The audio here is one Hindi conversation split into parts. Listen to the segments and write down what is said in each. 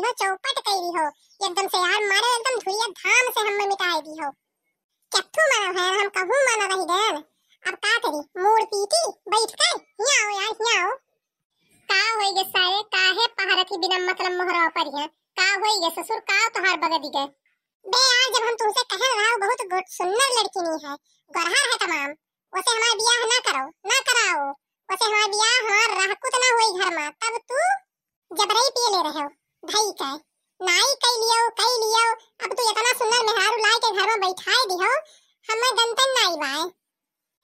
दी हो, चौपट कई दी हो एकदम से यार, मारे एकदम धुरिया धाम से हमें मिटाई दी हो। कत्थू मानो है हम कहूं मानो रही गए। अब का करी, मूड पीटी बैठ कर, यहाँ आओ यार यहाँ आओ। का होइगे सारे, काहे पहाड़ती बिना मतलब मोहरा पर है, का होइगे ससुर, का तोहार बगदी गए। बे यार जब हम तुमसे कह रहा हो बहुत सुंदर लड़की नहीं है, गरहर है तमाम, वैसे हमारा ब्याह ना करो ना कराओ, वैसे हमारा ब्याह हमार रहकुत ना होई घर में, तब तू जबरई पी ले रहे हो भाई का नाई कई लियो। अब तू इतना सुंदर मेहरारू लाई के घर में बैठाई दी हो, हमें गंतन नाई बाए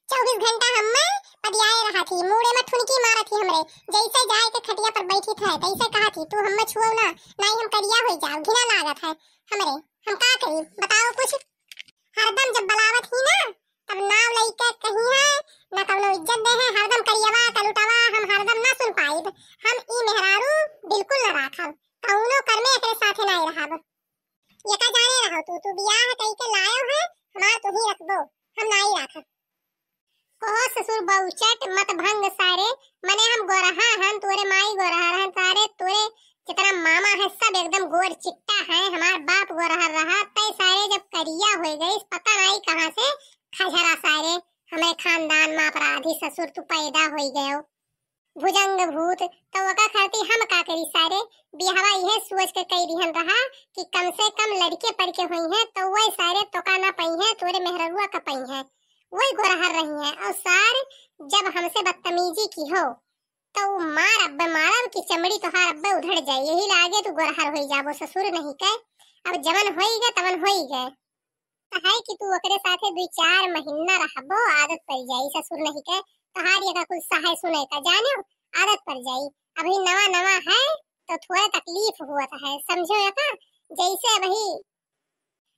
24 घंटा हमें पदियाए रहा थी, मुड़े में ठुनकी मारा थी हमरे, जैसे जाए के खटिया पर बैठी थे तैसे कहा थी तू हमें छुओ ना, नहीं हम करिया हो जाओ, घिना लागत है हमरे, हम का करी बताओ कुछ। हरदम जब बलावत ही ना तब नाव लइके कहीं है ना कौनो इज्जत दे है, हरदम करियवा कलुटवा हम हरदम ना सुन पाइब, हम ई मेहरारू बिल्कुल ना राखब, कौनो करमे एकरे साथे नहीं रहब। ये का जाने रहो तू बियाह कई के लायो है, हमार तू ही रखबो, हम नहीं राखब। ओह ससुर बहुचट मत भंग सारे, मने हम गोरहा हन, तोरे माई गोरहा रहन, सारे तोरे जितना मामा है सब एकदम गोर चिट्टा है, हमार बाप गोरहा रहा, तय सारे जब करिया हो गई पता नहीं कहां से खजरा सारे, हमें खानदान में अपराधी ससुर तू पैदा हो गयो भुजंग भूत, तो वका खाती हम का करी सारे, बिहावा यह सोच के कई दिहन रहा कि कम से कम लड़के पढ़ के हुई है, तो वही सारे तोका ना पई है, तोरे मेहरुआ का पई है, वही गोरहर रही है। और सार जब हमसे बदतमीजी की हो तो मार अब्बे मारब की चमड़ी तोहार अब्बे उधड़ जाए, यही लागे तू गोरहर होई जाबो ससुर नहीं कह, अब जवन होई गए तवन होई गए, है कि तू ओकरे साथे 2-4 महीना रहबो, आदत पड़ जाई ससुर नहीं कह, तोहार ये का कुछ सहाय सुने का जानो आदत पड़ जाई, अभी नवा नवा है तो थोड़ा तकलीफ हुआ है समझो या का, जैसे अभी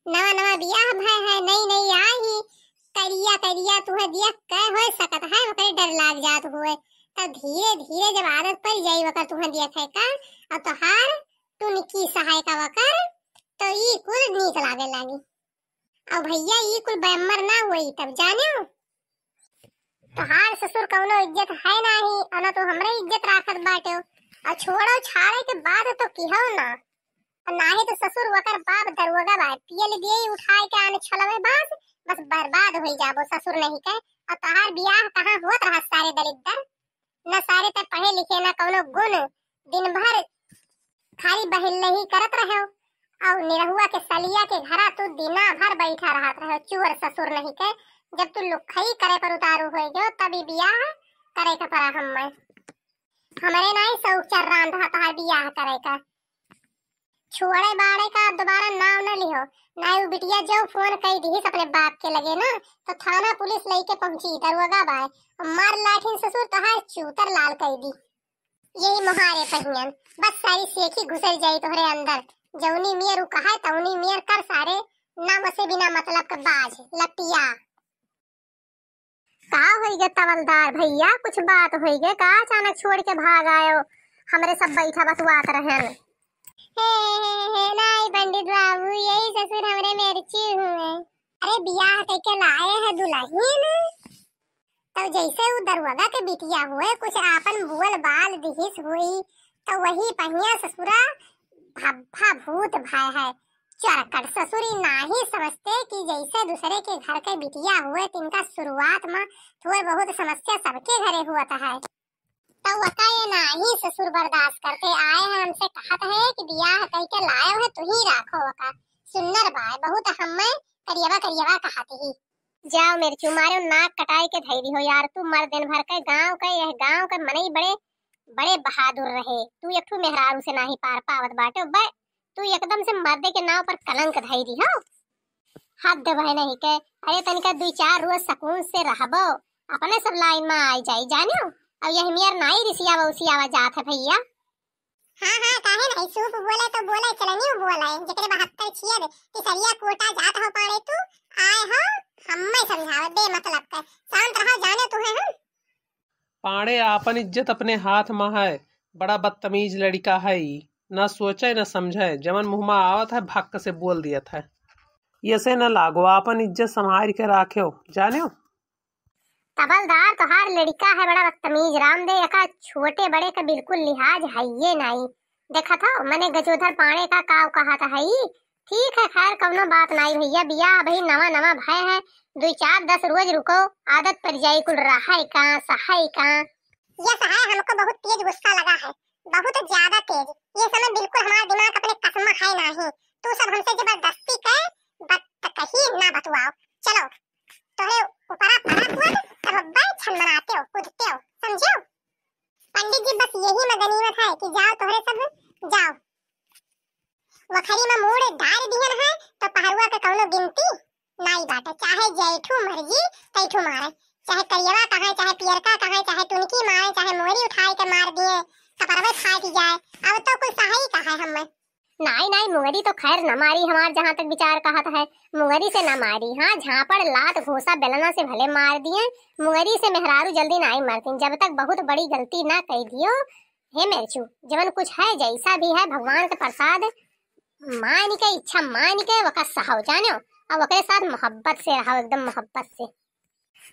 नवा नवा बियाह भय है, नई आई करिया तुहे दिया कह हो सकत है, ओकरे डर लाग जात हुए, तब धीरे धीरे जब आदत पड़ जाई वकर तुहे दिया थे का, और तोहार तुनकी सहाय का वकर तो ई कुल नीक लागे लागी, और भैया ई कुल बेमर ना हुई तब जानो तोहार ससुर कौनो इज्जत है नहीं, और ना तो हमरे इज्जत राखत बाटे, और छोड़ो छाड़े के बाद तो किहो ना, और नाही तो ससुर वकर बाप दरोगा बा, पियल दिए उठाए के आने छलवे बस बर्बाद हो जाबो ससुर नहीं कह। और तहार बियाह कहाँ होत रहा सारे दरिद्र, न सारे ते पढ़े लिखे न कौनो गुण, दिन भर खाली बहिल नहीं करत रहो, और निरहुआ के सलिया के घरा तू दिना भर बैठा रहत रहो, चूर ससुर नहीं कह, जब तू लुखई करे पर उतारू हो गयो तभी बियाह करे का परा हमरे नहीं शौक चल रहा तहार बियाह करे का, छोड़े बाड़े का दोबारा नाव न लिहो, नाई बिटिया जो फोन कई दी अपने बाप के लगे ना तो थाना पुलिस लेके पहुंची दरोगा बाय, और मार लाठी ससुर तोहार चूतर लाल कई दी, यही मुहारे पहियन बस सारी सेखी घुसर जाई तोहरे अंदर, जौनी मियर कहा तौनी मियर कर सारे, नाम से बिना मतलब के बाज लपिया। का होई गे तवलदार भैया, कुछ बात होई गे का, अचानक छोड़ के भाग आयो, हमरे सब बैठा बसवात रहन। हे नाई पंडित बाबू यही ससुर हमरे मिर्ची हुए, अरे बियाह करके लाए हैं दुल्हन, तो जैसे वो दरवाजा के बिटिया हुए कुछ आपन बुअल बाल दिहिस हुई, तो वही पहिया ससुरा भब्भा भूत भाई है, चरकट ससुरी नाही समझते कि जैसे दूसरे के घर के बिटिया हुए तिनका शुरुआत में थोड़ा बहुत समस्या सबके घरे हुआ है, तो वका ये नाही ससुर बर्दाश्त करते आए हैं, हमसे कहत है कि बियाह करके लाए हो तू ही राखो, वका सुन्नर बाय बहुत हमें करियवा कहती ही, जाओ मिर्चू मारो नाक कटाई के धैर्य हो यार, तू मर दिन भर के गांव के मनई बड़े बहादुर रहे, तू एक मेहरारू से नाही पार पावत बाटे, बे तू एकदम से मर्दे के नाव पर कलंक धैर्य हो, हद बह नहीं के, अरे तनिका 2-4 रोज सुकून से रहबो, अपने सब लाइन में आई जाई जानो, अब यह मियर नाई रिसियावा जात है भैया। हाँ काहे नहीं सूप बोले तो बोले चलनी बोले, जेकरे 72 छियर तिसरिया कोटा जात हो पाड़े तू आए हो, हम्मे समझावे बे मतलब के, शांत रहो जाने तू है हम। पाड़े आपन इज्जत अपने हाथ में है, बड़ा बदतमीज लड़का है, न सोचे न समझे, जमन मुँह में आवत है भक्क से बोल दिया था, ये से न लागो, आपन इज्जत संभाल के राख्यो जानियो। तबलदार तोहार लड़का है बड़ा बदतमीज, रामदेव का छोटे बड़े का बिल्कुल लिहाज है ये नहीं, देखा था मैंने गजोधर पाणे का काव कहा था ही। ठीक है खैर कवनो बात नहीं भैया, बियाह भाई नवा नवा भय है, 2-4-10 रोज रुको, आदत पड़ जाई कुल रहा का सहाय का। ये सहाय हमको बहुत तेज गुस्सा लगा है, बहुत ज्यादा तेज। ये समय बिल्कुल हमारा दिमाग अपने कसम है नहीं। तू सब हमसे जबरदस्ती कर बत कहीं ना बतवाओ। चलो तोरे ऊपरा पड़ा हुआ तब अब्बा छनमनाते हो कूदते हो, समझो? पंडित जी बस यही में गनीमत है कि जाओ तोहरे सब जाओ। वखरी में मूड डाल दिहन है तो पहरुआ के कौनो गिनती नहीं बाटे। चाहे जेठू मर्जी तैठू मारे, चाहे करियवा कहे, चाहे पियरका कहे, चाहे टुनकी मारे, चाहे मोरी उठाए के मार दिए, कपरवे खाई जाए। अब तो कुछ सही कहा है हमें। नहीं मुंगरी तो खैर न मारी, हमार जहाँ तक विचार कहत है मुंगरी से न मारी। हाँ झापड़ लात घोसा बेलना से भले मार दिए, मुंगरी से मेहरारू जल्दी नहीं मरती जब तक बहुत बड़ी गलती ना कर दियो। हे मेरचू जवन कुछ है जैसा भी है भगवान के प्रसाद, मान के इच्छा मान के वका सहाव जानो और वकरे साथ मोहब्बत से रहो, एकदम मोहब्बत से।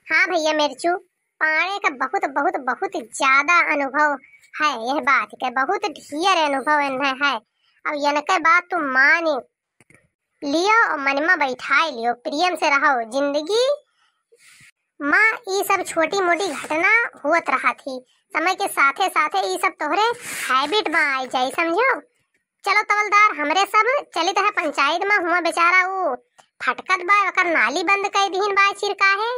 हाँ भैया मेरचू पाने का बहुत बहुत बहुत ज्यादा अनुभव है, यह बात के बहुत ढेर अनुभव इन्हें है। अब यनके बात तुम मान लियो और मन में बैठाए लियो, प्रेम से रहो जिंदगी माँ। ये सब छोटी मोटी घटना होत रहा थी, समय के साथे साथे ये सब तोहरे हैबिट में आई जाए, समझो? चलो तवलदार हमरे सब चलित है पंचायत में, हुआ बेचारा वो फटकत बा वकर नाली बंद कर दीन बा छिड़का है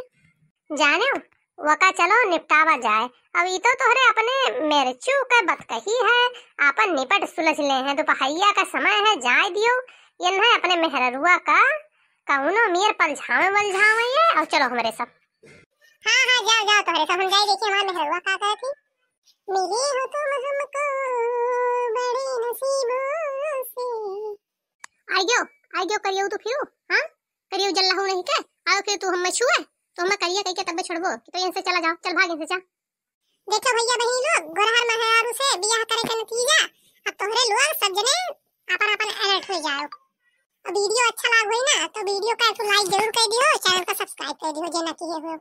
जाने वका, चलो निपटावा जाए। अब ये तो तोहरे अपने मेरचू के बतकही है, आपन निपट सुलझ ले हैं। दोपहरिया का समय है जाए दियो, ये है अपने मेहरुआ का कौनो मीर पलझावे बलझावे ये। और चलो हमारे सब हाँ जाओ तोहरे सब हम जाए देखिए हमारे मेहरुआ का कहती। मिली हो तुम हमको बड़े नसीबों से। आइयो करियो तो फिर हां करियो जल्ला हो नहीं के आओ फिर तू हम छुए तो मैं करिए कह के तब छोड़बो तो यहां से चला जाओ, चल भाग यहां से जा। देखो भैया बहन लोग गोरहर महरारू से बियाह करे का नतीजा अब तोहरे लोग सब जने अपन अपन अलर्ट हो जाओ। और वीडियो अच्छा लाग होई ना तो वीडियो का एक लाइक जरूर कर दियो, चैनल को सब्सक्राइब कर दियो जे ना किए हो।